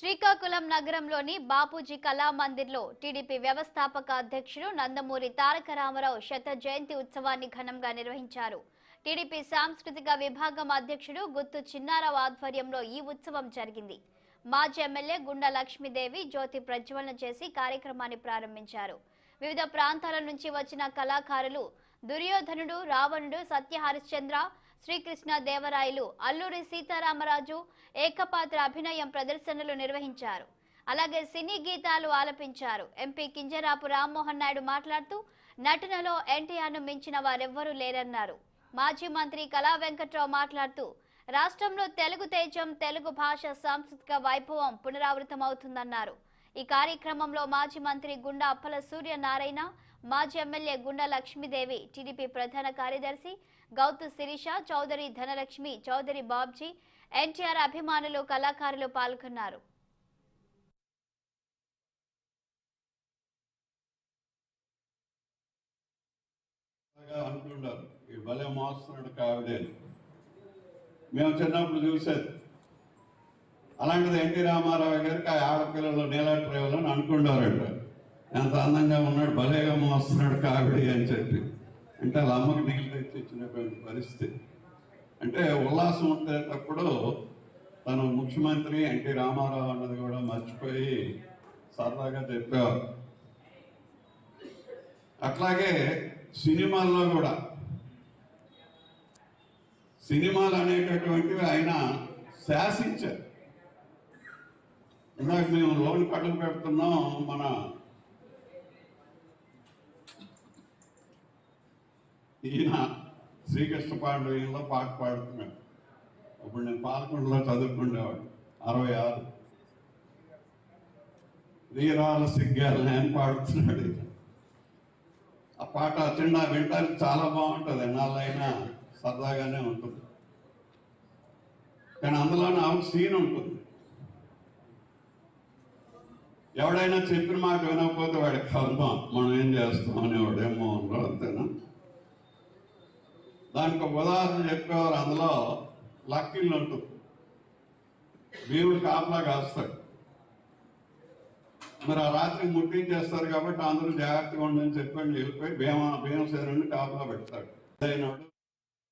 శ్రీకాకుళం నగరంలోని బాపూజీ కళామందిర్లో టీడీపీ వ్యవస్థాపక అధ్యక్షుడు నందమూరి తారక రామారావు శత జయంతి ఉత్సవాన్ని ఘనంగా నిర్వహించారు. టీడీపీ సాంస్కృతిక విభాగం అధ్యక్షుడు గుత్తు చిన్నారావు ఆధ్వర్యంలో ఈ ఉత్సవం జరిగింది. మాజీ ఎమ్మెల్యే గుండా లక్ష్మీదేవి జ్యోతి ప్రజ్వలన చేసి కార్యక్రమాన్ని ప్రారంభించారు. వివిధ ప్రాంతాల నుంచి వచ్చిన కళాకారులు దుర్యోధనుడు, రావణుడు, సత్య హరిశ్చంద్ర, శ్రీకృష్ణ దేవరాయలు, అల్లూరి సీతారామరాజు ఏకపాత్ర అభినయం ప్రదర్శనలు నిర్వహించారు. అలాగే సినీ గీతాలు ఆలపించారు. ఎంపీ కింజరాపు రామ్మోహన్ నాయుడు మాట్లాడుతూ నటనలో ఎన్టీఆర్ను మించిన వారెవ్వరూ లేరన్నారు. మాజీ మంత్రి కళా వెంకట్రావు మాట్లాడుతూ రాష్ట్రంలో తెలుగు తేజం, తెలుగు భాష సాంస్కృతిక వైభవం పునరావృతమవుతుందన్నారు. ఈ కార్యక్రమంలో మాజీ మంత్రి గుండా అప్పల సూర్యనారాయణ, మాజీ ఎమ్మెల్యే గుండా లక్ష్మీదేవి, టీడీపీ ప్రధాన కార్యదర్శి గౌతు శిరీష, చౌదరి ధనలక్ష్మి, చౌదరి బాబ్జీ, ఎన్టీఆర్ అభిమానులు, కళాకారులు పాల్గొన్నారు. మేము చిన్నప్పుడు చూసేది అలాంటిది ఎన్టీ రామారావు గారికి ఆ ఆడపిల్లలు నీలాట్రేవులు అని అనుకున్నారంట. ఎంత అందంగా ఉన్నాడు, భలేగా మోస్తున్నాడు కావిడి అని చెప్పి. అంటే వాళ్ళ అమ్మకి నీళ్ళు తెచ్చి ఇచ్చినటువంటి పరిస్థితి. అంటే ఉల్లాసం ఉండేటప్పుడు తను ముఖ్యమంత్రి ఎన్టీ రామారావు అన్నది కూడా మర్చిపోయి సరదాగా చెప్పేవారు. అట్లాగే సినిమాల్లో కూడా సినిమాలు అనేటటువంటివి ఆయన శాసించారు. ఇందాక మేము లోన్ కడుగు పెడుతున్నాం, మన ఈయన శ్రీకృష్ణ పాండవీయంలో పాట పాడుతున్నాడు. అప్పుడు నేను పాలకొండలో చదువుకునేవాడు, 66. వీరాల సిగ్గాలని ఆయన పాడుతున్నాడు. ఆ పాట చిన్న వింటానికి చాలా బాగుంటుంది, ఎన్నాళ్ళైనా సరదాగానే ఉంటుంది. కానీ అందులోనే ఒక సీన్ ఉంటుంది. ఎవడైనా చెప్పిన మాట వినకపోతే వాడి కర్మ, మనం ఏం చేస్తాం అనేవాడు. ఏమో అంతేనా. దానికి ఒక ఉదాహరణ చెప్పేవారు. అందులో లక్కిళ్ళు ఉంటుంది, దేవుడు కాపలా కాస్తాడు. మరి ఆ రాత్రి ముట్టించేస్తారు కాబట్టి అందరూ జాగ్రత్తగా ఉండని చెప్పండి వెళ్ళిపోయి భీమసేనుడిని కాపలా పెడతాడు.